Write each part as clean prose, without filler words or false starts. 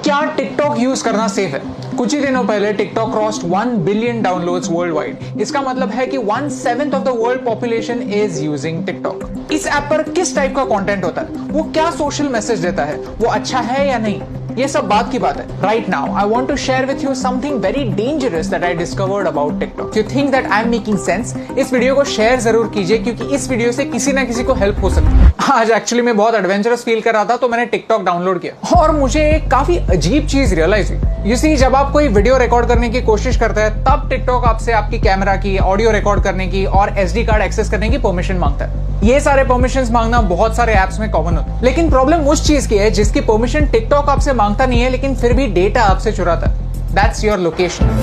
क्या TikTok use करना safe है? कुछ ही दिनों पहले TikTok crossed 1 billion downloads world wide. इसका मतलब है कि 1/7 of the world population is using TikTok. इस ऐप पर किस टाइप का कंटेंट होता है, वो क्या सोशल मैसेज देता है, वो अच्छा है या नहीं, ये सब बात की बात है। Right now I want to share with you something very dangerous that I discovered about TikTok. You think that I am making sense? इस वीडियो को शेयर जरूर कीजिए, क्योंकि इस वीडियो से किसी ना किसी को हेल्प हो सकती है। आज एक्चुअली मैं बहुत एडवेंचरस फील कर रहा था, तो मैंने टिकटॉक डाउनलोड किया और मुझे एक काफी अजीब चीज रियलाइज हुई। यू सी, जब आप कोई वीडियो रिकॉर्ड करने की कोशिश करते हैं, तब टिकटॉक आपसे आपकी कैमरा की, ऑडियो रिकॉर्ड करने की और SD कार्ड एक्सेस करने की परमिशन मांगता है। ये सारे परमिशंस मांगना बहुत सारे ऐप्स में कॉमन होता है, लेकिन प्रॉब्लम उस चीज की है जिसकी परमिशन टिकटॉक आपसे मांगता नहीं है, लेकिन फिर भी डेटा आपसे चुराता है। That's your location.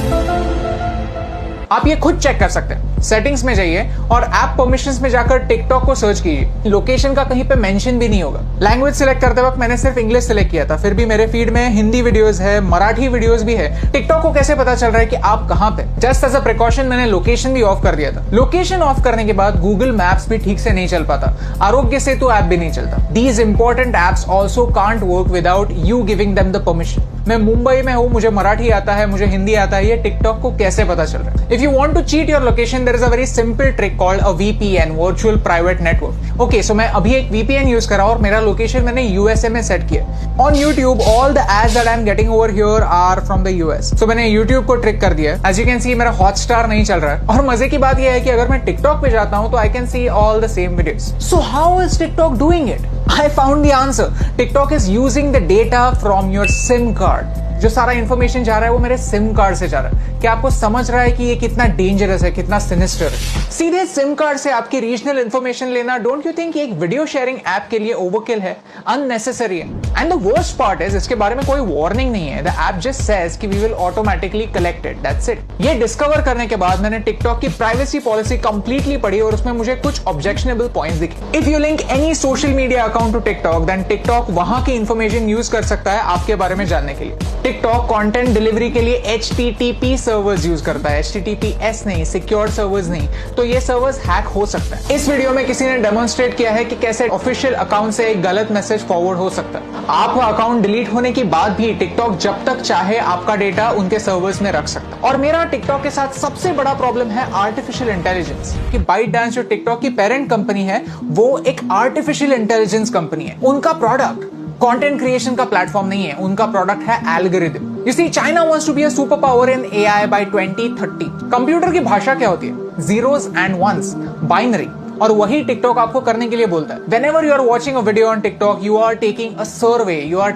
आप ये खुद चेक कर सकते हैं। सेटिंग्स में जाइए और ऐप परमिशंस में जाकर टिकटॉक को सर्च कीजिए। लोकेशन का कहीं पे मेंशन भी नहीं होगा। लैंग्वेज सिलेक्ट करते वक्त मैंने सिर्फ इंग्लिश सिलेक्ट किया था, फिर भी मेरे फीड में हिंदी वीडियोस है, मराठी वीडियोस भी है। टिकटॉक को कैसे पता चल रहा है कि आप कहां पे? जस्ट एज अ प्रिकॉशन मैंने लोकेशन भी ऑफ कर दिया था। लोकेशन ऑफ करने के बाद गूगल मैप्स भी ठीक से नहीं चल पाता, आरोग्य सेतु ऐप भी नहीं चलता। These important apps also can't work without you giving them the permission. मैं मुंबई में हूं, मुझे मराठी आता है, मुझे हिंदी आता है, ये टिकटॉक को कैसे पता चल रहा है? If you want to cheat your location, there is a very simple trick called a VPN, virtual private network. Okay, so मैं अभी एक VPN यूज कर रहा हूं और मेरा लोकेशन मैंने USA में सेट किया। On YouTube all the ads that I am getting over here are from the US। So मैंने YouTube को ट्रिक कर दिया। एज यू कैन सी मेरा हॉटस्टार नहीं चल रहा है, और मजे की बात यह है कि अगर मैं टिकटॉक पे जाता हूं तो I can see all the same videos. So how is TikTok doing it? I found the answer. TikTok is using the data from your SIM card. जो सारा इंफॉर्मेशन जा रहा है वो मेरे सिम कार्ड से जा रहा है। क्या आपको समझ रहा है कि ये कितना डेंजरस है, कितना सिनिस्टर है? सीधे सिम कार्ड से आपकी रीजनल इंफॉर्मेशन लेना, डोंट यू थिंक एक वीडियो शेयरिंग ऐप के लिए ओवरकिल है, अननेसेसरी है? And the worst part is, इसके बारे में कोई वार्निंग नहीं है। द ऐप जस्ट सेज कि we will automatically collect it, that's it. ये डिस्कवर करने के बाद मैंने टिकटॉक की प्राइवेसी पॉलिसी कंप्लीटली पढ़ी और उसमें मुझे कुछ ऑब्जेक्शनेबल पॉइंट्स दिखे। If you link any social media account to TikTok, then TikTok वहां की इंफॉर्मेशन यूज कर सकता है आपके बारे में जानने के लिए। टिकटॉक कंटेंट डिलीवरी के लिए HTTP सर्वर्स यूज करता है, HTTPS नहीं, सिक्योर सर्वर्स नहीं। तो ये सर्वर्स हैक हो सकता है। इस वीडियो में किसी ने डेमोन्स्ट्रेट किया है कि कैसे ऑफिशियल अकाउंट से एक गलत मैसेज फॉरवर्ड हो सकता है। आपका अकाउंट डिलीट होने के बाद भी टिकटॉक जब तक चाहे आपका डेटा उनके सर्वर्स में रख सकता है। और मेरा टिकटॉक के साथ सबसे बड़ा प्रॉब्लम है आर्टिफिशियल इंटेलिजेंस। कि ByteDance जो टिकटॉक की पेरेंट कंपनी है, वो एक आर्टिफिशियल इंटेलिजेंस कंपनी है। उनका प्रोडक्ट कंटेंट क्रिएशन का प्लेटफॉर्म नहीं है, उनका प्रोडक्ट है algorithm. You see, China wants to be a superpower in AI by 2030. Computer की भाषा क्या होती है? Zeros and ones, binary। और वही टिकटॉक आपको करने के लिए बोलता है। Whenever you are watching a video on TikTok, you are taking a survey, you are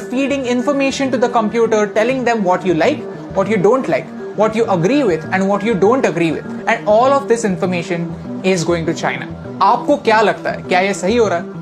feeding information to the computer, telling them what you like, what you don't like, what you agree with and what you don't agree with, and all of this information is going to China. आपको क्या लगता है, क्या ये सही हो रहा है?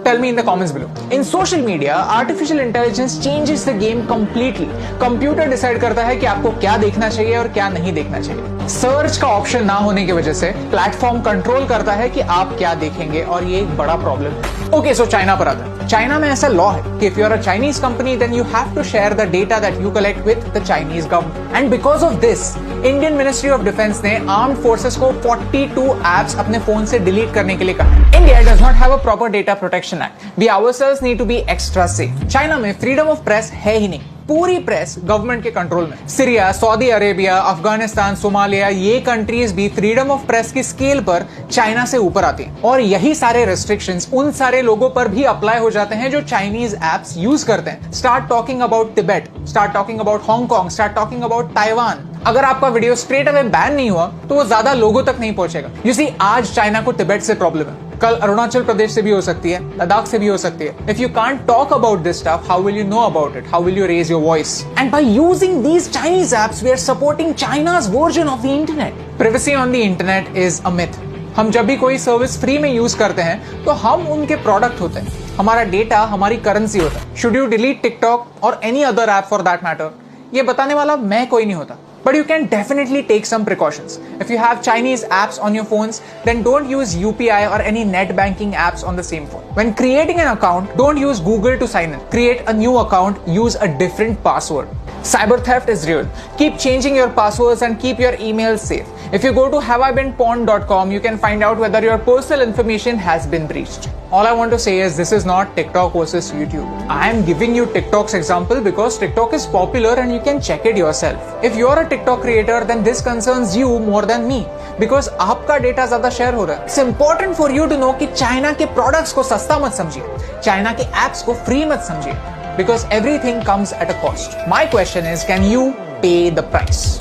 Tell me in the comments below. In social media, artificial intelligence changes the game completely. Computer decide करता है कि आपको क्या देखना चाहिए और क्या नहीं देखना चाहिए। सर्च का ऑप्शन ना होने की वजह से प्लेटफॉर्म कंट्रोल करता है कि आप क्या देखेंगे, और ये एक बड़ा प्रॉब्लम है। ओके, सो चाइना पर आता है। चाइना में ऐसा लॉ है कि if you are a Chinese company, then you have to share the data that you collect with the Chinese government. And because of this, Indian ministry of defence ने armed forces को 42 apps अपने phone से delete करने के लिए कहा। India does not have a proper data protection act. We ourselves need to be extra safe. China में freedom of press है ही नहीं। पूरी प्रेस गवर्नमेंट के कंट्रोल में। Syria, Saudi Arabia, Afghanistan, Somalia, ये कंट्रीज भी फ्रीडम ऑफ प्रेस की scale पर चाइना से ऊपर आती हैं। और यही सारे रेस्ट्रिक्शंस उन सारे लोगों पर भी अप्लाई हो जाते हैं जो चाइनीज एप्स यूज करते हैं। Start talking about Tibet, start talking about Hong Kong, start talking about Taiwan. अगर आपका वीडियो स्ट्रेट अवे बैन नहीं हुआ तो वो ज्यादा लोगों तक नहीं पहुंचेगा। यू सी, आज चाइना को तिब्बत से प्रॉब्लम है, कल अरुणाचल प्रदेश से भी हो सकती है, लद्दाख से भी हो सकती है। If you can't talk about this stuff, how will you know about it? How will you raise your voice? And by using these Chinese apps, we are supporting China's version of the internet. Privacy on the internet is a myth. हम जब भी कोई service free में use करते हैं तो हम उनके प्रोडक्ट होते हैं, हमारा डेटा हमारी करेंसी होता है। शुड यू डिलीट टिकटॉक और any other app for that matter? ये बताने वाला मैं कोई नहीं होता। But you can definitely take some precautions. If you have Chinese apps on your phones, then don't use UPI or any net banking apps on the same phone. When creating an account, don't use Google to sign in. Create a new account, use a different password. Cyber theft is real. Keep changing your passwords and keep your emails safe. If you go to haveibeenpawned.com, you can find out whether your personal information has been breached. All I want to say is this is not TikTok versus YouTube. I am giving you TikTok's example because TikTok is popular and you can check it yourself. If you are a TikTok creator, then this concerns you more than me because आपका data ज्यादा share हो रहा है. It's important for you to know कि China के products को सस्ता मत समझिए, चाइना के एप्स को फ्री मत समझिए, because everything comes at a cost. My question is, can you pay the price?